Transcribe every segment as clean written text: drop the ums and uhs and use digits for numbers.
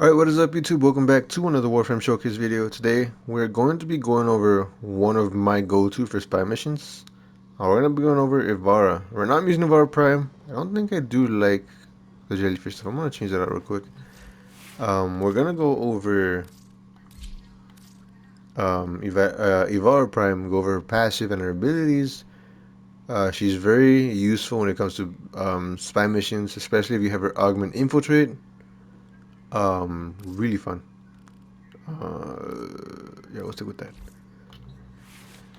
Alright, what is up YouTube? Welcome back to another Warframe Showcase video. Today, we're going to be going over one of my go-to for spy missions. We're going to be going over Ivara. We're not using Ivara Prime. I don't think I do like the jellyfish stuff. I'm going to change that out real quick. We're going to go over Ivara Prime, go over her passive and her abilities. She's very useful when it comes to spy missions, especially if you have her Augment Infiltrate. Really fun. Yeah, we'll stick with that.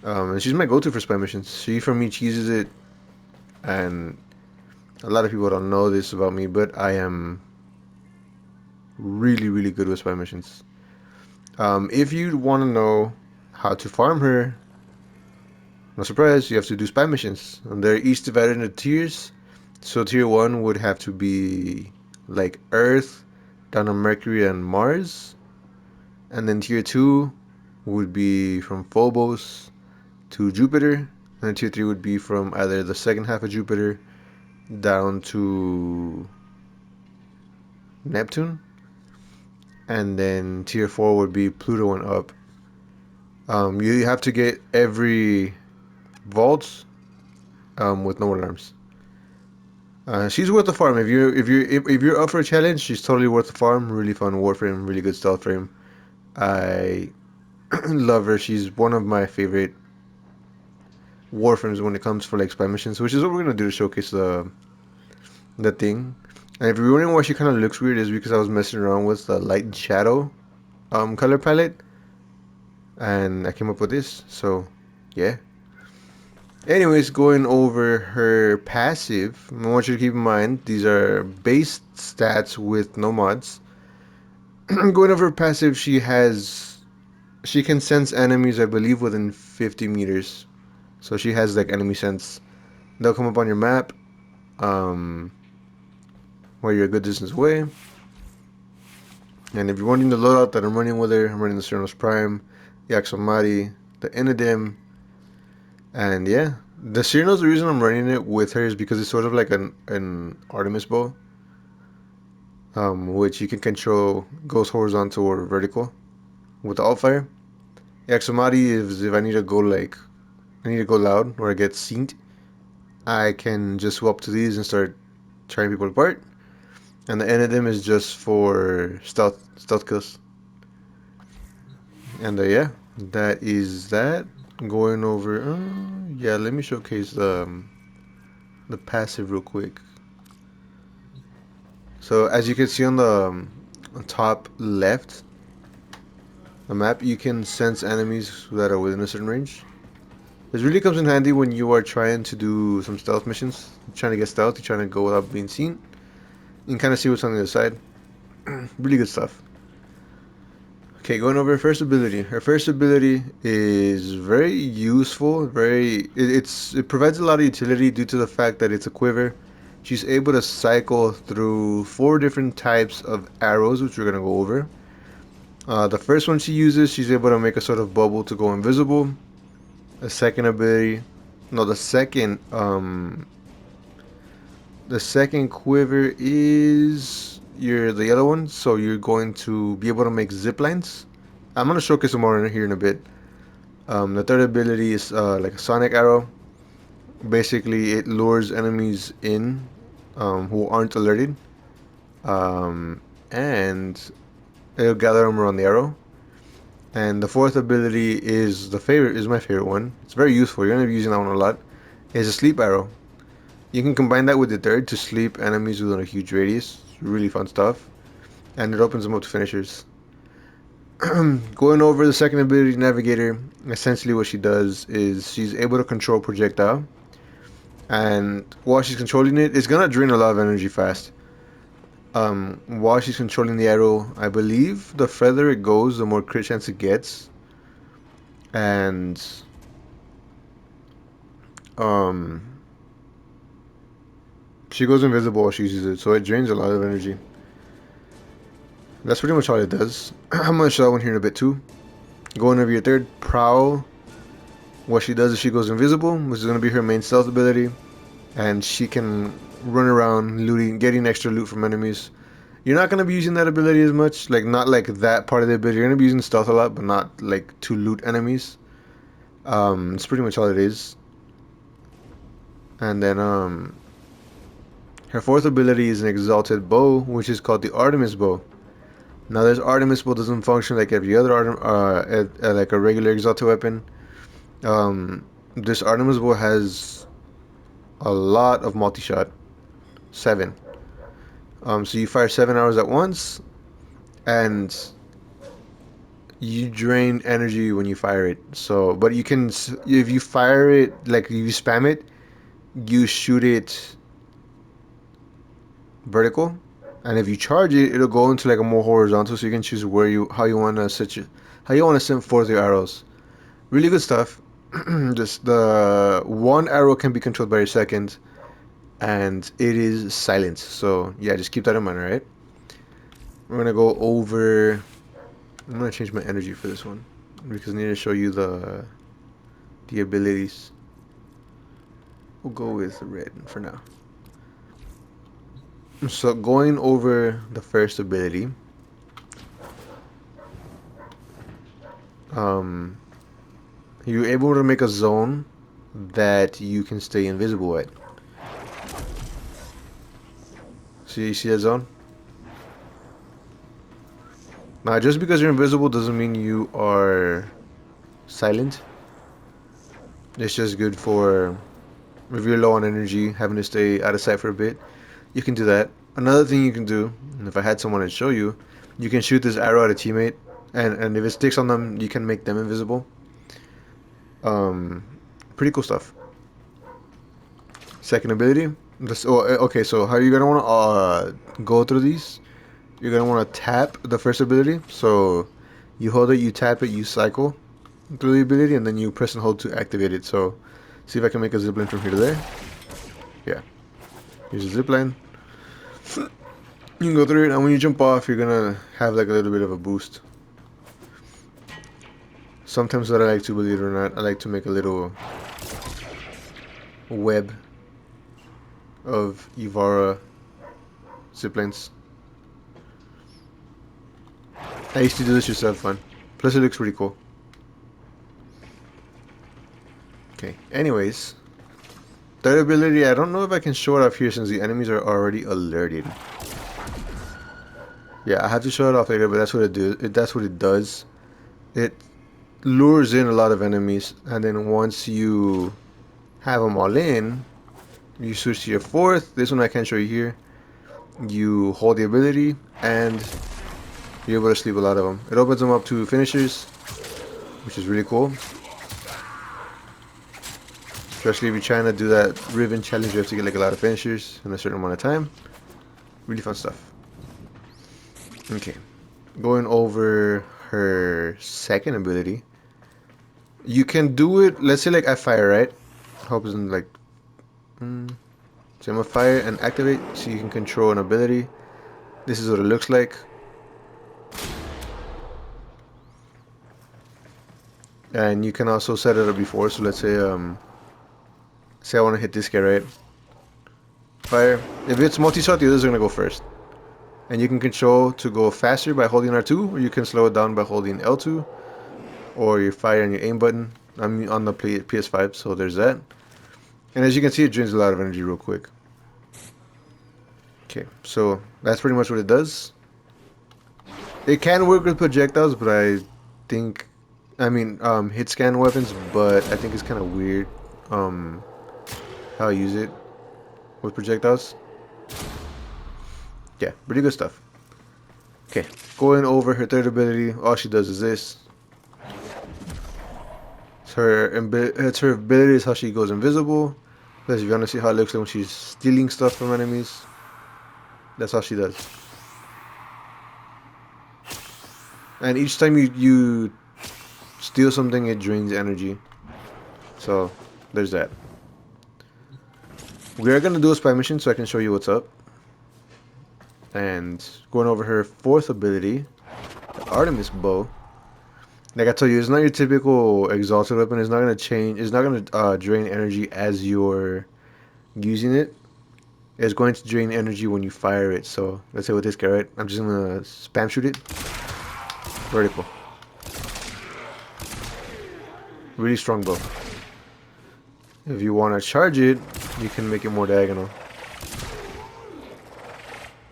And she's my go-to for spy missions. She, for me, cheeses it, and a lot of people don't know this about me, but I am really, really good with spy missions. If you want to know how to farm her, no surprise, you have to do spy missions. And they're each divided into tiers. So tier 1 would have to be like Earth, down to Mercury and Mars. And then tier 2 would be from Phobos to Jupiter. And then tier 3 would be from either the second half of Jupiter down to Neptune. And then tier 4 would be Pluto and up. You have to get every vault with no alarms. She's worth the farm. If you're up for a challenge, she's totally worth the farm. Really fun Warframe, really good stealth frame. I love her. She's one of my favorite Warframes when it comes for like spy missions, which is what we're gonna do to showcase the thing. And if you're wondering why she kind of looks weird, is because I was messing around with the light and shadow color palette, and I came up with this. So yeah. Anyways, going over her passive, I want you to keep in mind these are base stats with no mods. Going over her passive, she can sense enemies, I believe, within 50 meters. So she has like enemy sense. They'll come up on your map, um, where you're a good distance away. And if you're wanting the loadout that I'm running with her, I'm running the Cernos Prime, the Axomati, the Inidim, and yeah. The Cernos, the reason I'm running it with her is because it's sort of like an Artemis bow, which you can control, goes horizontal or vertical with the alt fire. The Axomati is if I need to go loud or I get synced, I can just swap to these and start tearing people apart. And the Inidim is just for stealth kills. And yeah, that is that. Going over, yeah. Let me showcase the passive real quick. So as you can see on the top left, the map, you can sense enemies that are within a certain range. This really comes in handy when you are trying to do some stealth missions, you're trying to get stealth, you're trying to go without being seen. You can kind of see what's on the other side. Really good stuff. Okay, going over her first ability. Her first ability is very useful. It provides a lot of utility due to the fact that it's a quiver. She's able to cycle through 4 different types of arrows, which we're gonna go over. The first one she uses, she's able to make a sort of bubble to go invisible. The second ability, no, the second quiver is the yellow one, so you're going to be able to make zip lines. I'm gonna showcase some more in here in a bit. The third ability is like a sonic arrow. Basically, it lures enemies in who aren't alerted, and it'll gather them around the arrow. And the fourth ability is my favorite one. It's very useful. You're gonna be using that one a lot. Is a sleep arrow. You can combine that with the third to sleep enemies within a huge radius. It's really fun stuff, and it opens them up to finishers. Going over the second ability, Navigator, essentially what she does is she's able to control projectile, and while she's controlling it, it's gonna drain a lot of energy fast. While she's controlling the arrow, I believe the further it goes, the more crit chance it gets, and um, she goes invisible while she uses it, so it drains a lot of energy. That's pretty much all it does. I'm gonna show that one here in a bit too. Going over your third, Prowl. What she does is she goes invisible, which is gonna be her main stealth ability, and she can run around looting, getting extra loot from enemies. You're not gonna be using that ability as much, like not like that part of the ability. You're gonna be using stealth a lot, but not like to loot enemies. It's pretty much all it is. And then her fourth ability is an exalted bow, which is called the Artemis bow. Now, this Artemis bow doesn't function like every other like a regular exalted weapon. This Artemis bow has a lot of multi-shot, 7. So you fire 7 arrows at once, and you drain energy when you fire it. So, but you can, if you fire it, like you spam it, you shoot it vertical, and if you charge it, it'll go into like a more horizontal. So you can choose where how you want to how you want to send forth your arrows. Really good stuff. Just the one arrow can be controlled by your second, and it is silent. So yeah, just keep that in mind, right? We're gonna go over. I'm gonna change my energy for this one because I need to show you the abilities. We'll go with red for now. So going over the first ability, um, you're able to make a zone that you can stay invisible at. So you see that zone? Now, just because you're invisible doesn't mean you are silent. It's just good for if you're low on energy, having to stay out of sight for a bit. You can do that. Another thing you can do, and if I had someone to show you, you can shoot this arrow at a teammate, and if it sticks on them, you can make them invisible. Um, Pretty cool stuff. Second ability. Okay, so how you're gonna want to go through these? You're gonna want to tap the first ability. So you hold it, you tap it, you cycle through the ability, and then you press and hold to activate it. So see if I can make a zipline from here to there. Yeah, here's a zipline. You can go through it, and when you jump off, you're gonna have like a little bit of a boost. Sometimes what I like to, believe it or not, I like to make a little web of Ivara ziplines. I used to do this just to have fun. Plus it looks pretty cool. Okay, anyways. Third ability, I don't know if I can show it off here since the enemies are already alerted. Yeah, I have to show it off later, but that's what it do. That's what it does. It lures in a lot of enemies, and then once you have them all in, you switch to your fourth. This one I can't show you here. You hold the ability, and you're able to sleep a lot of them. It opens them up to finishers, which is really cool. Especially if you're trying to do that Riven challenge, you have to get like a lot of finishers in a certain amount of time. Really fun stuff. Okay, going over her second ability. You can do it, let's say like I fire, right? Hope isn't like... so I'm gonna fire and activate so you can control an ability. This is what it looks like. And you can also set it up before, so let's say say I want to hit this guy, right? Fire. If it's multi-shot, the others are gonna go first. And you can control to go faster by holding R2, or you can slow it down by holding L2, or your fire and your aim button. I'm on the PS5, so there's that. And as you can see, it drains a lot of energy real quick. Okay, so that's pretty much what it does. It can work with projectiles, but hit scan weapons, but I think it's kind of weird how I use it with projectiles. Yeah, pretty good stuff. Okay, going over her third ability, all she does is this. Her ability is how she goes invisible. Because if you want to see how it looks like when she's stealing stuff from enemies, that's how she does. And each time you steal something, it drains energy. So there's that. We are gonna do a spy mission so I can show you what's up. And going over her fourth ability, the Artemis bow. Like I told you, it's not your typical exalted weapon. It's not gonna change. It's not gonna drain energy as you're using it. is going to drain energy when you fire it. So let's say with this guy, right? I'm just gonna spam shoot it. Vertical. Really strong bow. If you want to charge it, you can make it more diagonal.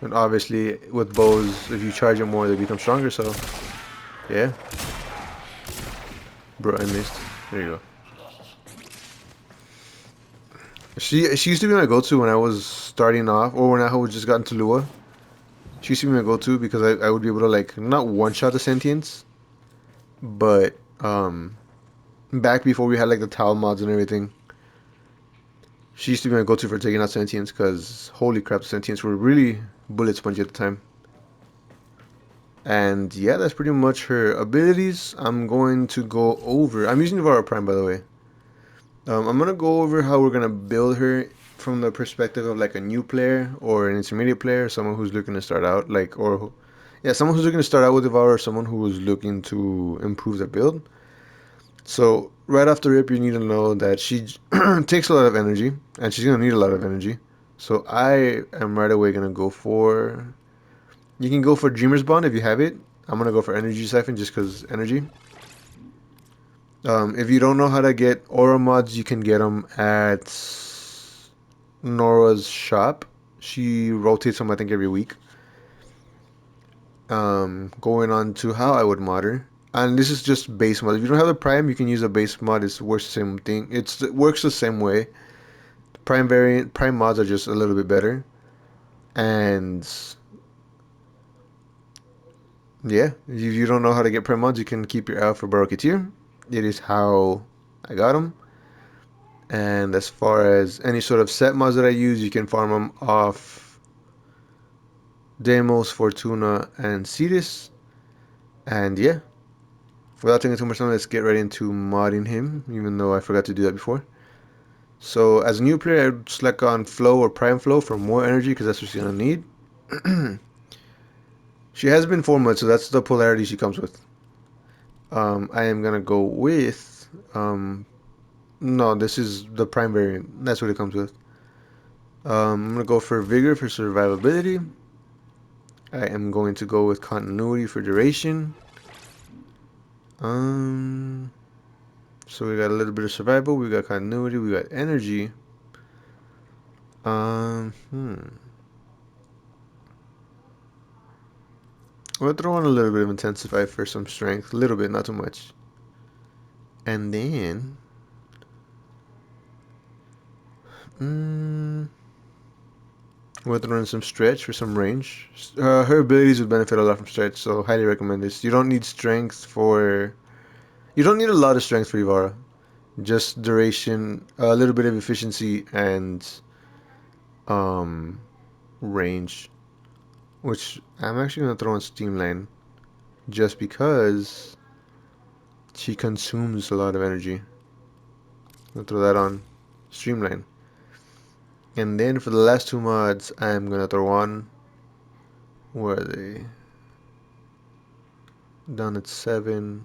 And obviously, with bows, if you charge it more, they become stronger. So, yeah. Bro, I missed. There you go. She used to be my go-to when I was starting off, or when I was just gotten to Lua. She used to be my go-to because I would be able to like not one-shot the sentience, but back before we had like the towel mods and everything, she used to be my go-to for taking out sentience because holy crap, the sentience were really bullet spongy at the time. And yeah, that's pretty much her abilities. I'm going to go over. I'm using Ivara Prime, by the way. I'm gonna go over how we're gonna build her from the perspective of like a new player or an intermediate player, someone who's looking to start out, like yeah, someone who's looking to start out with Ivara, or someone who is looking to improve their build. So right off the rip, you need to know that she takes a lot of energy, and she's gonna need a lot of energy. So I am right away gonna go for. You can go for Dreamer's Bond if you have it. I'm gonna go for Energy Siphon just because energy. If you don't know how to get aura mods, you can get them at Nora's shop. She rotates them, I think, every week. Going on to how I would mod her. And this is just base mod. If you don't have the Prime, you can use a base mod. It works the same thing. It works the same way. Prime mods are just a little bit better. And yeah, if you don't know how to get Prime mods, you can keep your out for Barocketeer. It is how I got them. And as far as any sort of set mods that I use, you can farm them off Demos, Fortuna, and Cetus. And yeah, without taking too much time, let's get right into modding him, even though I forgot to do that before. So as a new player, I would select on Flow or Prime Flow for more energy, because that's what she's going to need. She has been 4 months, so that's the polarity she comes with. I am going to go with... no, this is the Prime variant. That's what it comes with. I'm going to go for Vigor for survivability. I am going to go with Continuity for duration. So we got a little bit of survival, we got continuity, we got energy. I'm gonna throw on a little bit of intensify for some strength, a little bit, not too much. And then, we're gonna throw in some stretch for some range. Her abilities would benefit a lot from stretch, so highly recommend this. You don't need strength for, you don't need a lot of strength for Ivara. Just duration, a little bit of efficiency, and range. Which I'm actually gonna throw in Steamline, just because she consumes a lot of energy. I'll throw that on Streamline. And then for the last 2 mods, I'm gonna throw on, where are they? Down at 7.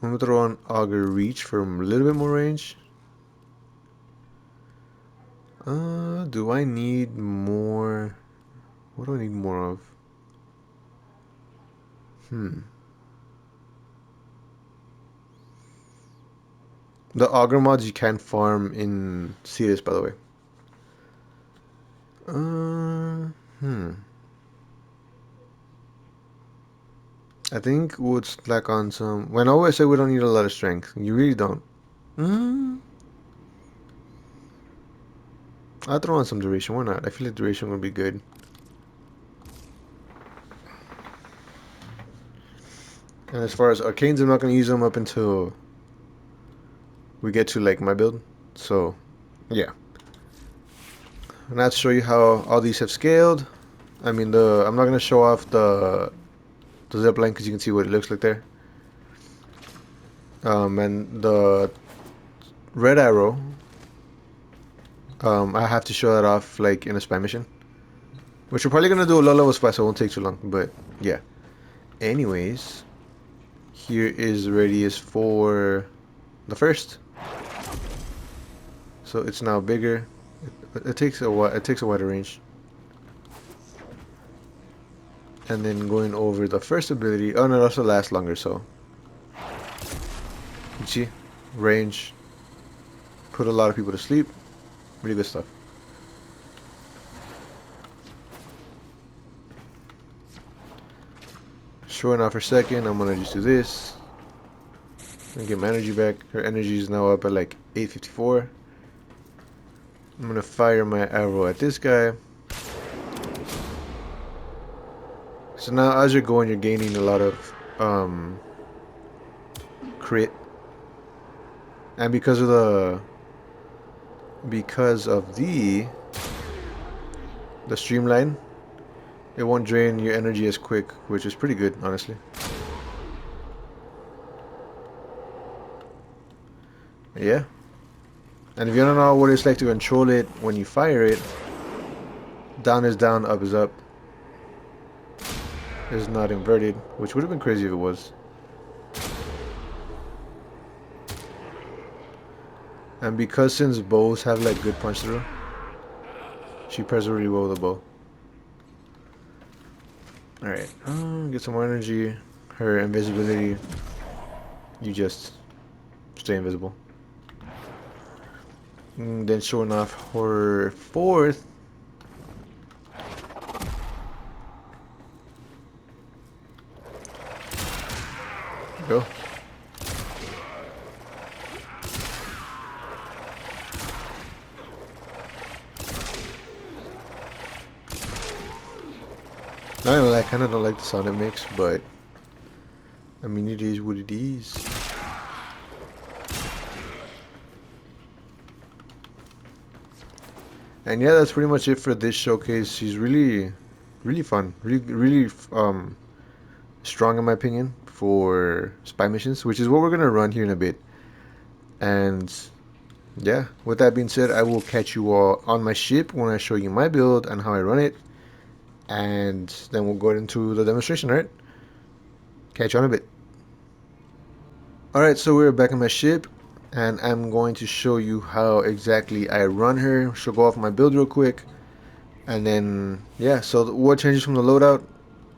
I'm gonna throw on Augur Reach for a little bit more range. Do I need more? What do I need more of? The Augur mods you can farm in Cetus, by the way. I think we'll slack on some. When I always say we don't need a lot of strength, you really don't. I'll throw on some duration. Why not? I feel like duration would be good. And as far as arcanes, I'm not gonna use them up until we get to like my build. So, yeah. And I'll show you how all these have scaled. I mean, I'm not gonna show off the zip line because you can see what it looks like there. And the red arrow, I have to show that off like in a spy mission, which we're probably gonna do a low level spy, so it won't take too long. But yeah. Anyways, here is the radius for the first. So it's now bigger. It takes a wider range. And then going over the first ability. Oh no, it also lasts longer. So you see, range, put a lot of people to sleep. Really good stuff. Showing off for a second, I'm gonna just do this and get my energy back. Her energy is now up at like 854. I'm gonna fire my arrow at this guy. So now as you're going, you're gaining a lot of crit, and because of the streamline, it won't drain your energy as quick, which is pretty good, honestly. Yeah. And if you don't know what it's like to control it when you fire it, down is down, up is up. It's not inverted, which would have been crazy if it was. And because since bows have like good punch through, she pairs really well with a bow. Alright, get some more energy. Her invisibility, you just stay invisible. And then showing off her fourth. Go. I kind of don't like the sound it makes, but I mean, it is what it is. And yeah, that's pretty much it for this showcase. She's really, really fun, really strong in my opinion for spy missions, which is what we're gonna run here in a bit. And yeah, with that being said, I will catch you all on my ship when I show you my build and how I run it. And then we'll go into the demonstration, alright? Catch you on a bit. Alright, so we're back on my ship, and I'm going to show you how exactly I run her. She'll go off my build real quick. And then, yeah, so what changes from the loadout?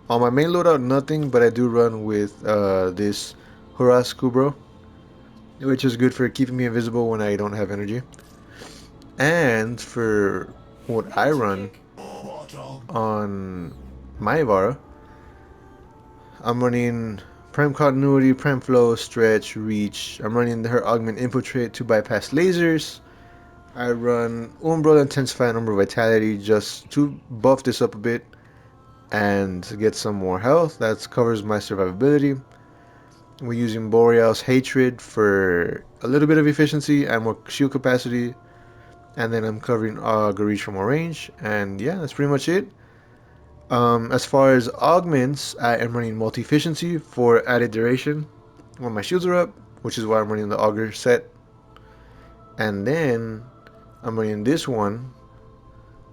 On my main loadout, nothing, but I do run with this Horas Kubro, which is good for keeping me invisible when I don't have energy. And for what I run on my Ivara, I'm running Prime Continuity, Prime Flow, Stretch, Reach. I'm running her Augment Infiltrate to bypass lasers. I run Umbral Intensify and Umbral Vitality just to buff this up a bit and get some more health. That covers my survivability. We're using Boreal's Hatred for a little bit of efficiency and more shield capacity. And then I'm covering Garage for more range. And yeah, that's pretty much it. As far as augments, I am running multi-efficiency for added duration when my shields are up, which is why I'm running the auger set. And then I'm running this one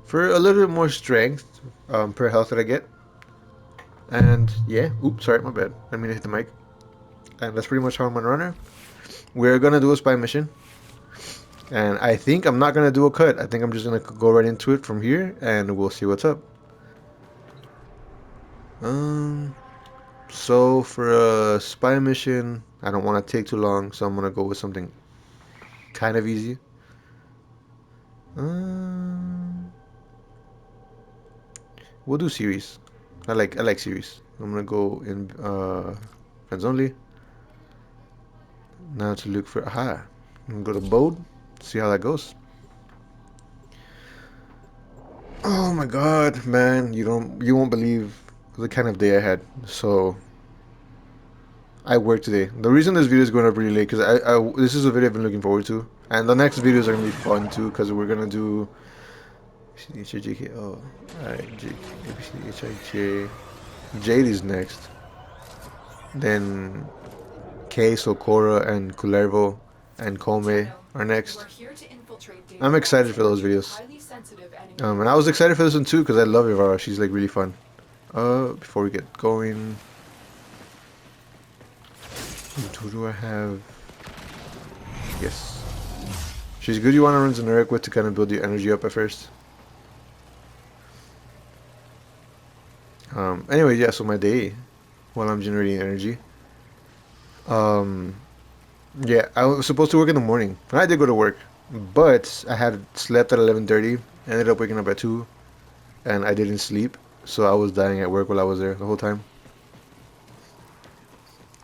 for a little bit more strength per health that I get. And yeah, oops, sorry, my bad. I mean to hit the mic. And that's pretty much how I'm gonna run her. We're gonna do a spy mission. And I think I'm not gonna do a cut. I think I'm just gonna go right into it from here and we'll see what's up. So for a spy mission, I don't want to take too long, so I'm gonna go with something kind of easy. We'll do series. I like series. I'm gonna go in friends only. Now to look for aha. I'm gonna go to bold. See how that goes. Oh my god, man! You won't believe the kind of day I had. So I worked today. The reason this video is going up really late because this is a video I've been looking forward to, and the next videos are gonna be fun too because we're gonna do. Oh, alright. Jade is next. Then Kay, Socorro, and Kullervo and Kome are next. I'm excited for those videos. And I was excited for this one too because I love Ivara. She's like really fun. Before we get going, who do I have? Yes. She's good. You want to run generic with to kind of build your energy up at first. Anyway, yeah. So my day, while I'm generating energy. Um, yeah, I was supposed to work in the morning. I did go to work, but I had slept at 11:30. Ended up waking up at 2, and I didn't sleep, so I was dying at work while I was there the whole time.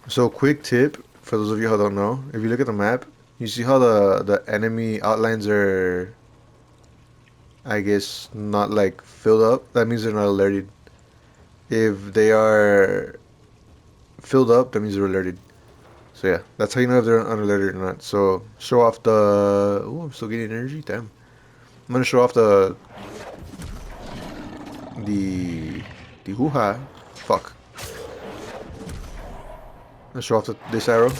So quick tip for those of you who don't know, if you look at the map, you see how the enemy outlines are, I guess, not like filled up. That means they're not alerted. If they are filled up, that means they're alerted. So yeah, that's how you know if they're unalerted or not. So show off the. Oh, I'm still getting energy. Damn. I'm gonna show off the the hoo-ha. Fuck. Let's show off this arrow.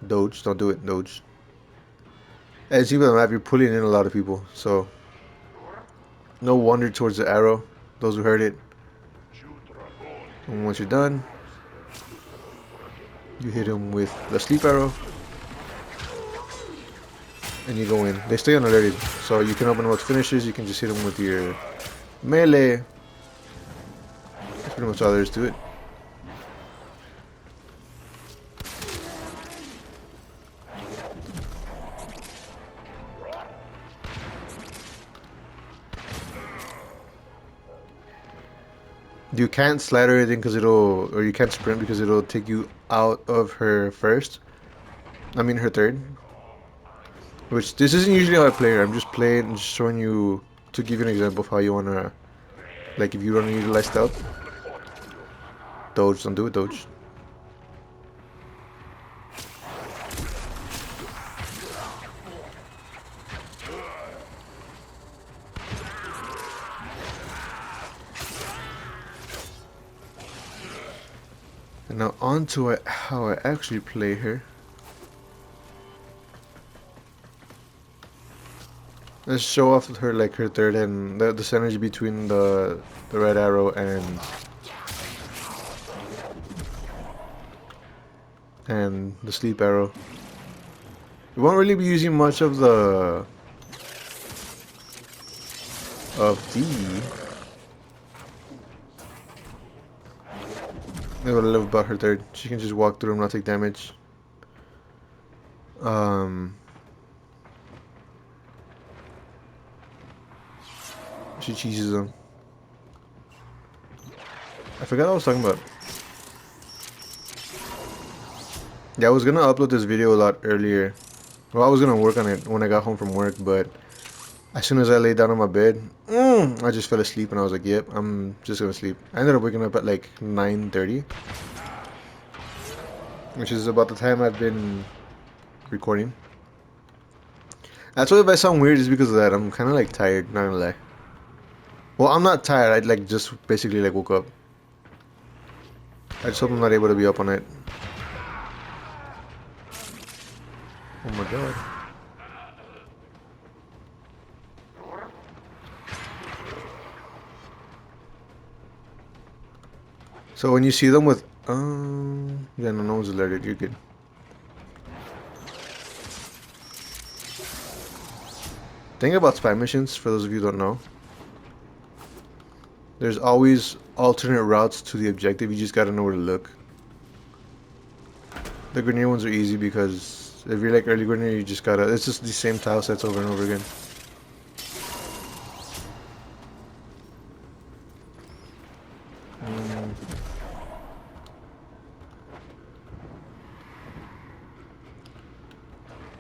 Doge. Don't do it. Doge. As you can see by the map, you're pulling in a lot of people. So no wonder towards the arrow. Those who heard it. And once you're done, you hit him with the sleep arrow. And you go in. They stay unalerted. So you can open them with finishes. You can just hit them with your melee. That's pretty much all there is to it. You can't slide or anything because it'll, or you can't sprint because it'll take you out of her first. I mean her third. Which this isn't usually how I play her. I'm just playing and just showing you to give you an example of how you wanna, like if you wanna utilize stealth. Doge, don't do it, Doge. And now on to how I actually play her. Let's show off her like her third and the synergy between the red arrow and the sleep arrow. We won't really be using much of the what I love about her third. She can just walk through and not take damage. She cheeses them. I forgot what I was talking about. Yeah, I was gonna upload this video a lot earlier. Well, I was gonna work on it when I got home from work, but as soon as I laid down on my bed, I just fell asleep and I was like, yep, I'm just gonna sleep. I ended up waking up at like 9:30, which is about the time I've been recording. That's why if I sound weird, is because of that. I'm kind of like tired, not gonna lie. Well, I'm not tired. I like just basically like woke up. I just hope I'm not able to be up on it. Oh my god. So when you see them with, yeah, no one's alerted. You're good. Thing about spy missions, for those of you who don't know, there's always alternate routes to the objective. You just gotta know where to look. The grenade ones are easy because if you're like early grenade, you just gotta. It's just the same tile sets over and over again.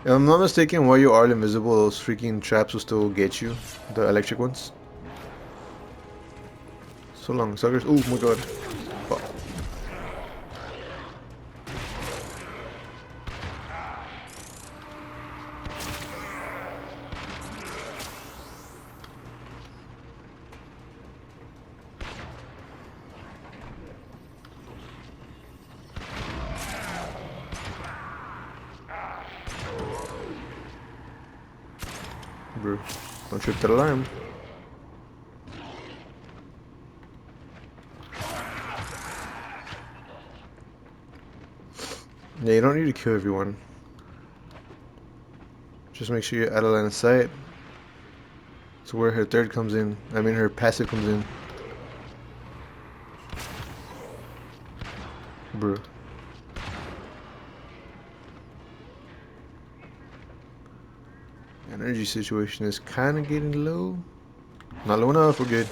If I'm not mistaken, while you are invisible, those freaking traps will still get you. The electric ones. So long, suckers. Oh my god. Fuck. Bro, don't trip that alarm. Yeah, you don't need to kill everyone. Just make sure you're out of line of sight. That's where her third comes in. I mean, her passive comes in. Bro. Energy situation is kind of getting low. Not low enough, we're good.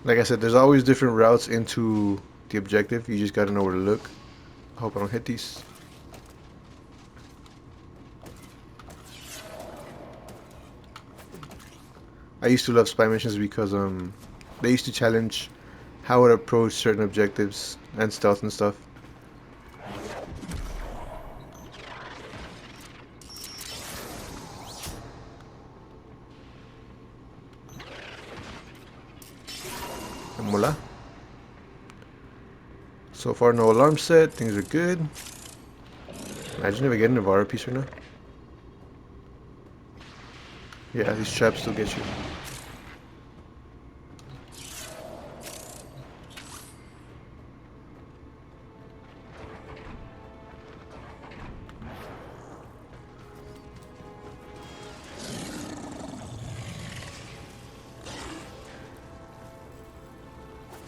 Like I said, there's always different routes into the objective. You just gotta know where to look. I hope I don't hit these. I used to love spy missions because they used to challenge how I would approach certain objectives and stealth and stuff. And voila. So far, no alarm set. Things are good. Imagine if I get an Ivara piece right now. Yeah, these traps still get you.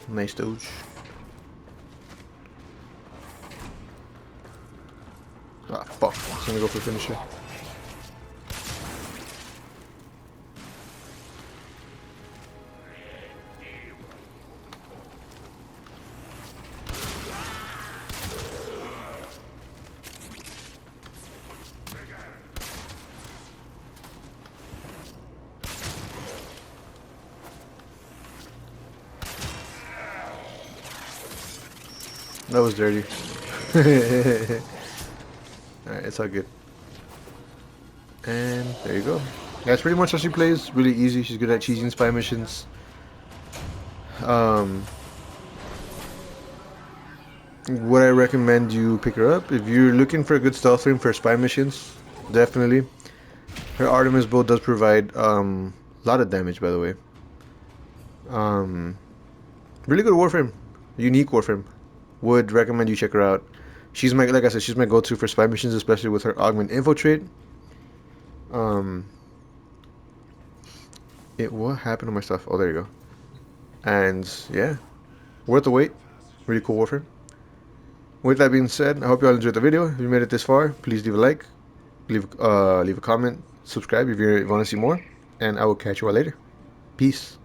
Nice dodge. Ah, fuck. I'm gonna go for finisher. That was dirty. Alright, it's all good. And there you go. That's pretty much how she plays. Really easy. She's good at cheesing spy missions. Would I recommend you pick her up? If you're looking for a good stealth frame for spy missions, definitely. Her Artemis bow does provide a lot of damage, by the way. Really good Warframe. Unique Warframe. Would recommend you check her out. She's my, like I said, she's my go-to for spy missions, especially with her augment infiltrate. What happened to my stuff? Oh, there you go. And yeah, worth the wait. Really cool Warframe. With that being said, I hope you all enjoyed the video. If you made it this far, please leave a like, leave a comment, subscribe if you want to see more, and I will catch you all later. Peace.